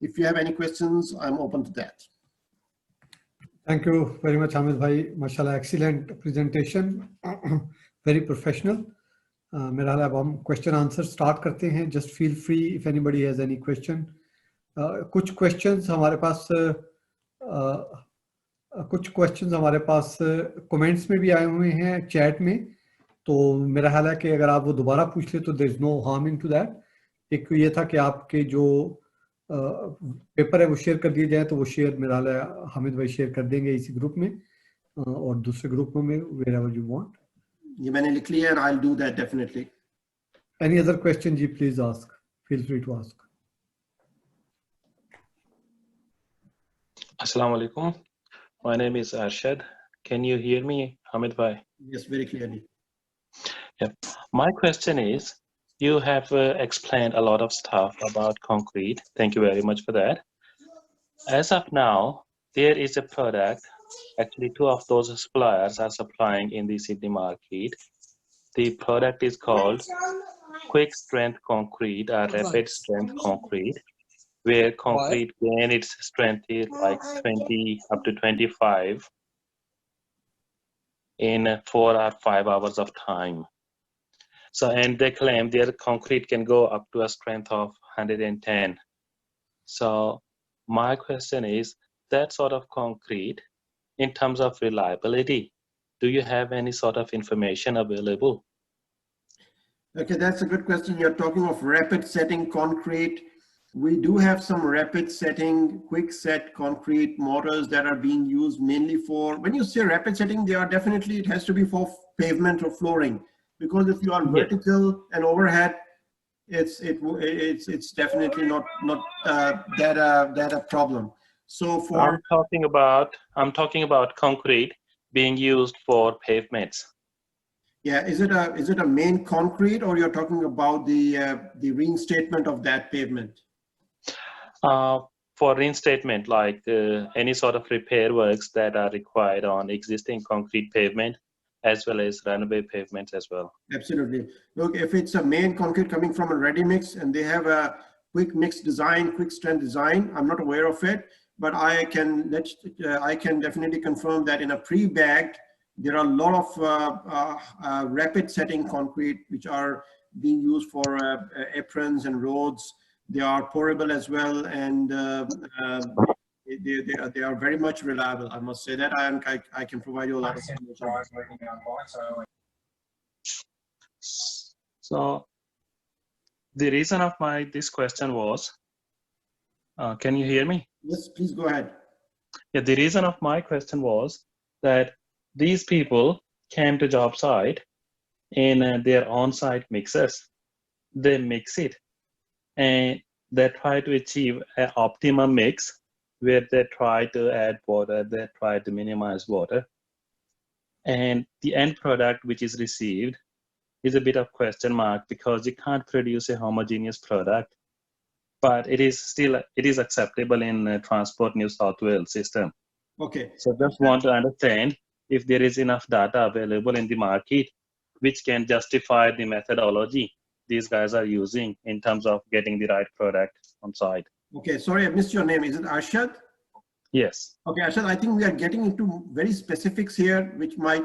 if you have any questions, I'm open to that. Thank you very much, Hamid bhai. Mashallah, excellent presentation. Very professional. मेरा हाल अब हम question answer start करते हैं. Just feel free if anybody has any question. कुछ questions हमारे पास comments में भी आए हुए हैं चैट में, तो मेरा ख्याल है कि अगर आप वो दोबारा पूछ ले तो there is no harm in to that. एक ये था कि आपके जो पेपर है वो शेयर कर दिए जाए, तो वो शेयर मेरा हाल है हामिद भाई शेयर कर देंगे इसी ग्रुप में और दूसरे ग्रुप में wherever you want. ये मैंने लिख लिया and I'll do that definitely. Any other question, ji, please ask. Feel free to ask. Assalamu alaikum. My name is Arshad. Can you hear me, Hamid bhai? Yes, very clearly. Yeah. My question is, you have explained a lot of stuff about concrete. Thank you very much for that. As of now, there is a product. Actually, two of those suppliers are supplying in the Sydney market. The product is called Quick Strength Concrete or Rapid Strength Concrete, where concrete gain its strength is like 20 up to 25 in 4 or 5 hours of time. So, and they claim their concrete can go up to a strength of 110. So, my question is, that sort of concrete, in terms of reliability, do you have any sort of information available? Okay, that's a good question. You're talking of rapid setting concrete. We do have some rapid setting, quick set concrete mortars that are being used mainly for, when you say rapid setting, they are definitely, it has to be for pavement or flooring, because if you are vertical and overhead, it's definitely not that a problem. So for I'm talking about concrete being used for pavements. Yeah, is it a main concrete, or you're talking about the reinstatement of that pavement? For reinstatement, like any sort of repair works that are required on existing concrete pavement, as well as runway pavements as well. Absolutely. Look, if it's a main concrete coming from a ready mix and they have a quick mix design, quick strength design, I'm not aware of it, but I can definitely confirm that in a pre-bagged, there are a lot of rapid setting concrete which are being used for aprons and roads. They are pourable as well, and they are very much reliable. I must say that I can provide you a lot of information. So the reason of this question was, can you hear me? Yes, please go ahead. Yeah, the reason of my question was that these people came to job site in their on-site mixers. They mix it and they try to achieve an optimum mix where they try to add water, they try to minimize water. And the end product which is received is a bit of question mark, because you can't produce a homogeneous product, but it is acceptable in Transport New South Wales system. Okay. So just want to understand if there is enough data available in the market which can justify the methodology these guys are using in terms of getting the right product on site. Okay, sorry, I missed your name. Is it Arshad? Yes. Okay, Arshad, I think we are getting into very specifics here, which might,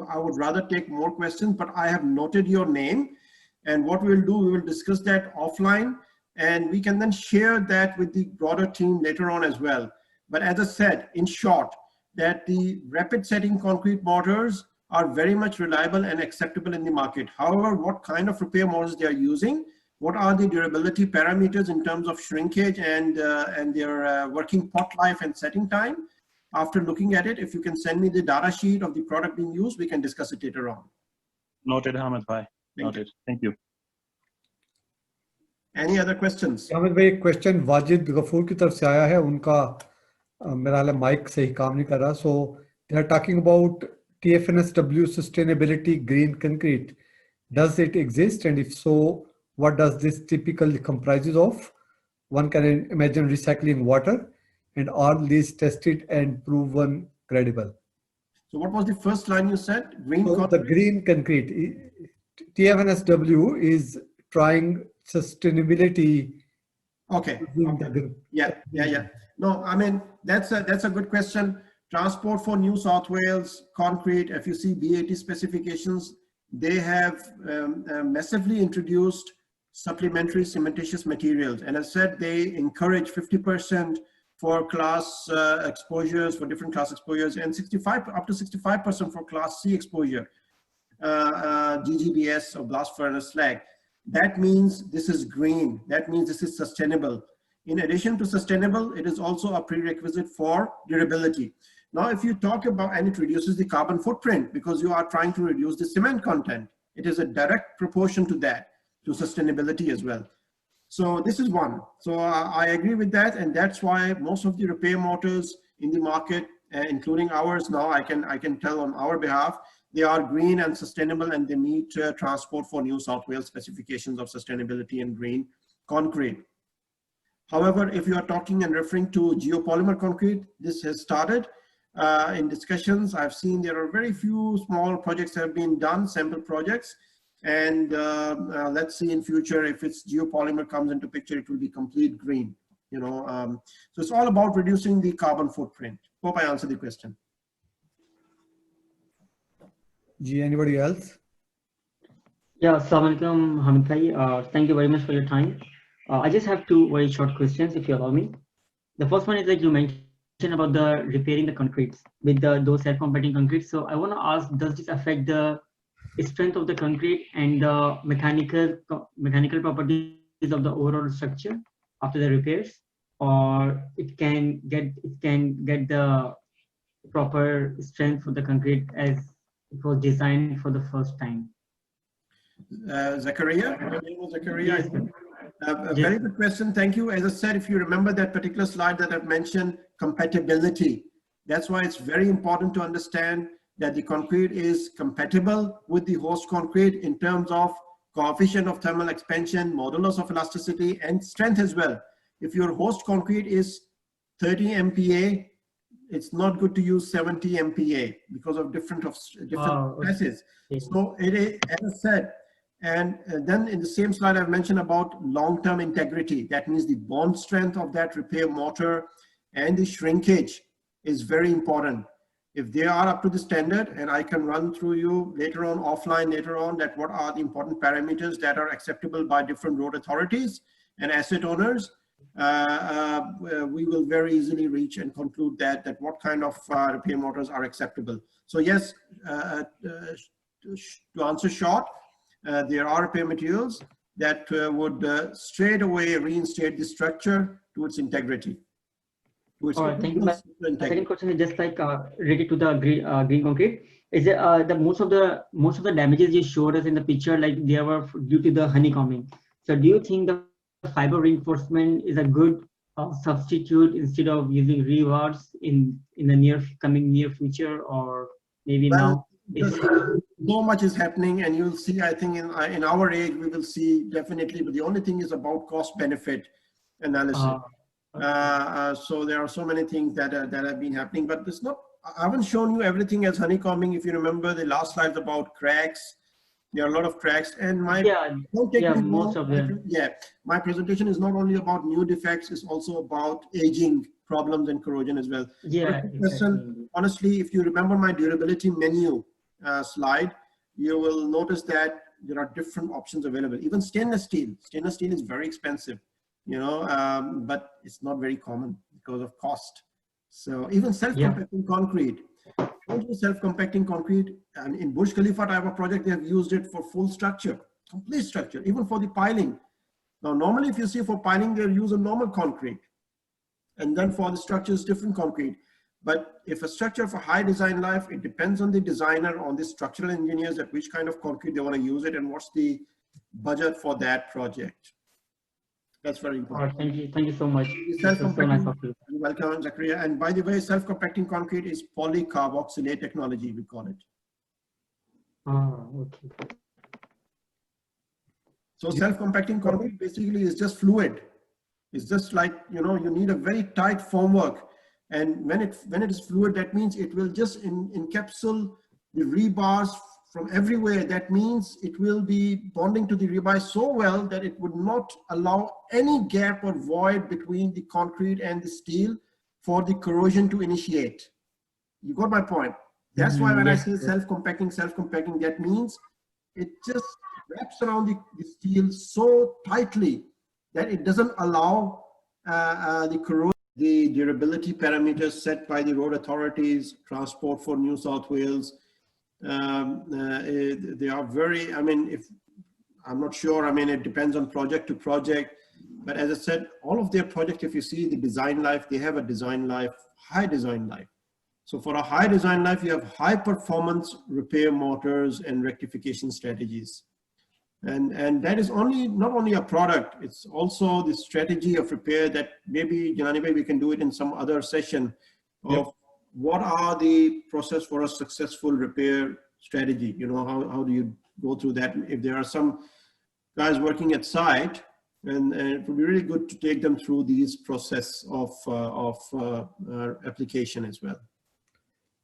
I would rather take more questions, but I have noted your name. And what we'll do, we will discuss that offline, and we can then share that with the broader team later on as well. But as I said, in short, that the rapid setting concrete mortars are very much reliable and acceptable in the market. However, what kind of repair mortars they are using, what are the durability parameters in terms of shrinkage and their working pot life and setting time? After looking at it, if you can send me the data sheet of the product being used, we can discuss it later on. Noted, Hamid bhai. Noted. Thank you. Any other questions? Hamid bhai, एक question Wajid Ghafoor की तरफ से आया है. उनका मेरा हाल mic सही काम नहीं कर रहा. So they are talking about TFNSW sustainability green concrete. Does it exist, and if so, what does this typically comprises of? One can imagine recycling water, and are these tested and proven credible? So what was the first line you said? Green concrete? The green concrete. TFNSW is trying sustainability Okay. Okay. Yeah. No, I mean, that's a good question. Transport for New South Wales concrete, if you see BAT specifications, they have massively introduced supplementary cementitious materials. And as said, they encourage 50% for class exposures, for different class exposures, and up to 65% for class C exposure, GGBS or blast furnace slag. That means this is green. That means this is sustainable. In addition to sustainable, it is also a prerequisite for durability. Now, if you talk about, and it reduces the carbon footprint because you are trying to reduce the cement content. It is a direct proportion to that, to sustainability as well. So this is one. So I agree with that. And that's why most of the repair motors in the market, including ours now, I can tell on our behalf, they are green and sustainable, and they meet Transport for New South Wales specifications of sustainability and green concrete. However, if you are talking and referring to geopolymer concrete, this has started in discussions. I've seen there are very few small projects that have been done, sample projects. And let's see in future, if it's geopolymer comes into picture, it will be complete green. You know, so it's all about reducing the carbon footprint. Hope I answered the question. Anybody else? Yeah, Assalamu alaikum, Hamid Bhai. Thank you very much for your time. I just have two very short questions, if you allow me. The first one is, like you mentioned about the repairing the concretes with those self-compacting concretes. So I want to ask, does this affect the strength of the concrete and the mechanical properties of the overall structure after the repairs, or it can get the proper strength for the concrete as it was designed for the first time? Zakaria, your name was Zakaria. Yes, sir. Very good question. Thank you. As I said, if you remember that particular slide that I've mentioned, compatibility. That's why it's very important to understand that the concrete is compatible with the host concrete in terms of coefficient of thermal expansion, modulus of elasticity, and strength as well. If your host concrete is 30 MPa, it's not good to use 70 MPa because of different stresses. So it is, as I said, and then in the same slide I've mentioned about long-term integrity. That means the bond strength of that repair mortar and the shrinkage is very important. If they are up to the standard, and I can run through you later on, offline later on, that what are the important parameters that are acceptable by different road authorities and asset owners, we will very easily reach and conclude that what kind of repair motors are acceptable. So yes, to answer short, there are repair materials that would straight away reinstate the structure to its integrity. All right, thank you. My second question is just like related to the green concrete. Is it the most of the damages you showed us in the picture, like they were due to the honeycombing? So do you think the fiber reinforcement is a good substitute instead of using rebars in the near future, or maybe now? So much is happening, and you'll see, I think in our age we will see definitely, but the only thing is about cost benefit analysis. So there are so many things that have been happening, but it's not, I haven't shown you everything as honeycombing. If you remember the last slides about cracks, there are a lot of cracks, and my my presentation is not only about new defects, it's also about aging problems and corrosion as well. Exactly. Honestly, if you remember my durability menu slide, you will notice that there are different options available. Even stainless steel is very expensive, you know, but it's not very common because of cost. So even self-compacting concrete, self-compacting concrete, and in Burj Khalifa type of project, they have used it for full structure, complete structure, even for the piling. Now, normally if you see for piling, they'll use a normal concrete, and then for the structures, different concrete. But if a structure for high design life, it depends on the designer, on the structural engineers, at which kind of concrete they want to use it, and what's the budget for that project. That's very important. Thank you so much. So nice of you. Welcome, Zakaria. And by the way, self-compacting concrete is polycarboxylate technology, we call it. Okay. So self-compacting concrete basically is just fluid. It's just like, you know, you need a very tight formwork. And when it is fluid, that means it will just encapsulate the rebars from everywhere, that means it will be bonding to the rebar so well that it would not allow any gap or void between the concrete and the steel for the corrosion to initiate. You got my point? That's why when I say self-compacting, that means it just wraps around the steel so tightly that it doesn't allow the corrosion. The durability parameters set by the road authorities, Transport for New South Wales, they are very, I mean, if I'm not sure, I mean, it depends on project to project, but as I said, all of their projects, if you see the design life, they have a design life, high design life. So for a high design life, you have high performance repair motors and rectification strategies. And that is not only a product, it's also the strategy of repair that maybe, Janani Bhai, we can do it in some other session of what are the process for a successful repair strategy. You know, how do you go through that? If there are some guys working at site, and it would be really good to take them through these process of application as well.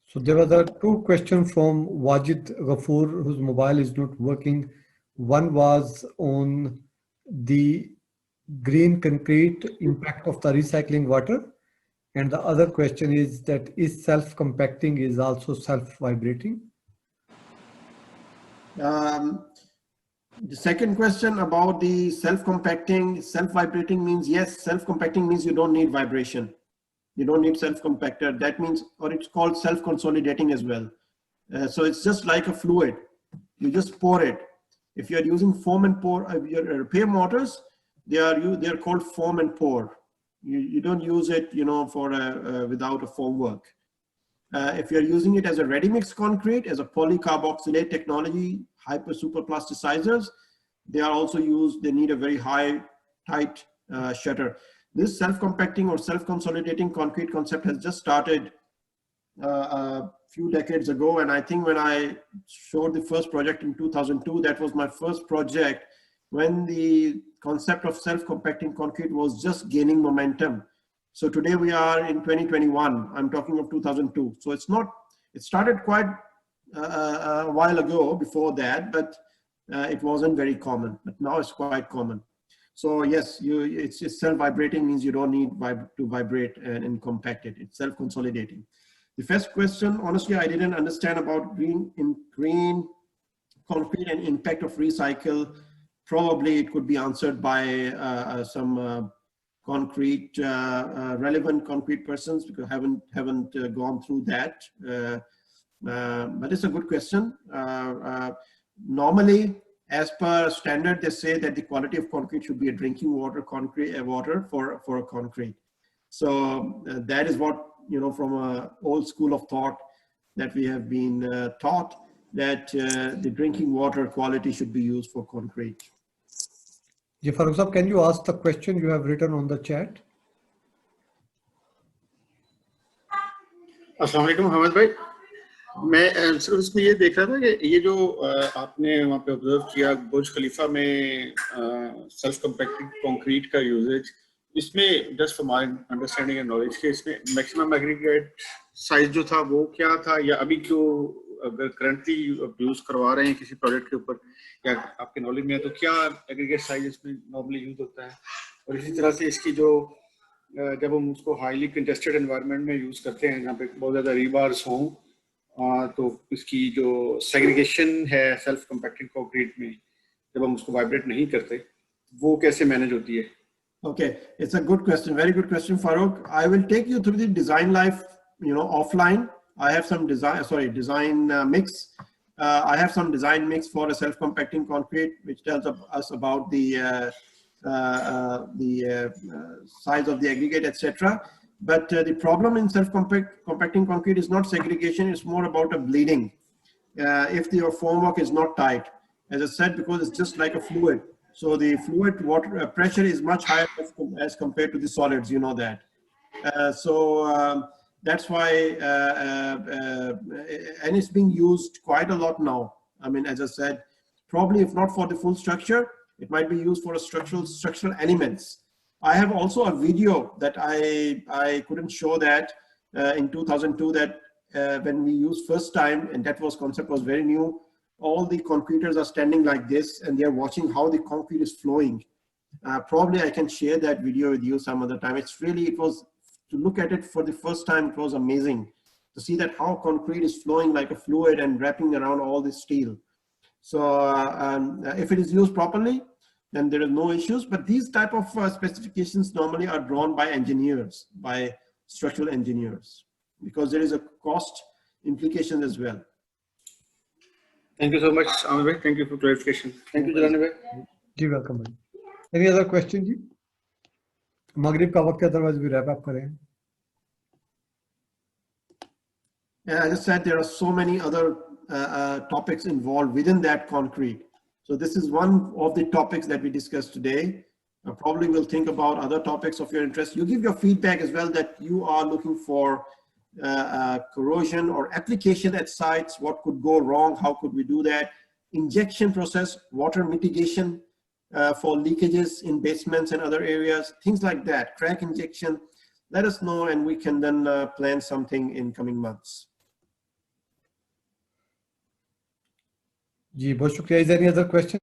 So there were two questions from Wajid Ghafoor, whose mobile is not working. One was on the green concrete impact of the recycling water. And the other question is that is self-compacting is also self-vibrating? The second question about the self-compacting, self-vibrating means yes, self-compacting means you don't need vibration. You don't need self-compactor. That means, or it's called self-consolidating as well. So it's just like a fluid. You just pour it. If you're using foam and pour, your repair motors, they are called foam and pour. You don't use it, you know, for without a foam work. If you're using it as a ready-mix concrete, as a polycarboxylate technology, hyper super plasticizers, they are also used, they need a very high, tight shutter. This self-compacting or self-consolidating concrete concept has just started a few decades ago. And I think when I showed the first project in 2002, that was my first project when the concept of self-compacting concrete was just gaining momentum. So today we are in 2021, I'm talking of 2002. So it started quite a while ago before that, but it wasn't very common, but now it's quite common. So yes, it's self-vibrating means you don't need to vibrate and compact it. It's self-consolidating. The first question, honestly, I didn't understand about green concrete and impact of recycle. Probably it could be answered by some concrete, relevant concrete persons, because I haven't gone through that. But it's a good question. Normally, as per standard, they say that the quality of concrete should be a drinking water for a concrete. So that is what, you know, from an old school of thought that we have been taught, that the drinking water quality should be used for concrete. Yeah, Farooq Sahab, can you ask the question you have written on the chat? अस्सलाम वालेकुम हमद भाई, मैं सिर्फ इसमें ये देख रहा था कि ये जो आपने वहाँ पे ऑब्जर्व किया बुर्ज खलीफा में सेल्फ कंपैक्टेड कंक्रीट का यूजेज, इसमें just for my understanding and knowledge के इसमें मैक्सिमम एग्रीगेट साइज जो था वो क्या था, या अभी जो अगर करंटली यूज करवा रहे हैं किसी प्रोजेक्ट के ऊपर, या आपके नॉलेज में है तो क्या एग्रीगेट साइज इसमें नॉर्मली यूज होता है? और इसी तरह से इसकी जो जब हम उसको हाईली कंटेस्टेड एनवायरनमेंट में यूज करते हैं जहाँ पे बहुत ज़्यादा रीबार्स हों, तो इसकी जो सेग्रीगेशन है सेल्फ कंपैक्टेड कंक्रीट में जब हम उसको वाइब्रेट नहीं करते, वो कैसे मैनेज होती है? Okay, it's a good question, very good question, Farooq. I will take you through the design life, you know, offline. I have some design mix. I have some design mix for a self-compacting concrete, which tells us about the size of the aggregate, etc. But the problem in self-compacting concrete is not segregation, it's more about a bleeding. If your formwork is not tight, as I said, because it's just like a fluid. So the fluid water pressure is much higher as compared to the solids, you know that. That's why, and it's being used quite a lot now. I mean, as I said, probably if not for the full structure, it might be used for a structural elements. I have also a video that I couldn't show that in 2002 that when we used first time, and that concept was very new. all the concreters are standing like this and they're watching how the concrete is flowing. Probably I can share that video with you some other time. It was, to look at it for the first time, it was amazing to see that how concrete is flowing like a fluid and wrapping around all this steel. So if it is used properly, then there are no issues. But these type of specifications normally are drawn by engineers, by structural engineers, because there is a cost implication as well. Thank you so much, Amir bhai. Thank you for clarification. Thank you, Jalani bhai. Ji welcome भाई. Any other question जी? मगरिब का वक्त है, otherwise we wrap up करें. Yeah, I just said there are so many other topics involved within that concrete. So this is one of the topics that we discussed today. Probably we'll think about other topics of your interest. You give your feedback as well, that you are looking for corrosion or application at sites. What could go wrong? How could we do that? Injection process, water mitigation for leakages in basements and other areas, things like that. Crack injection. Let us know and we can then plan something in coming months. जी बहुत शुक्रिया. Is there any other question?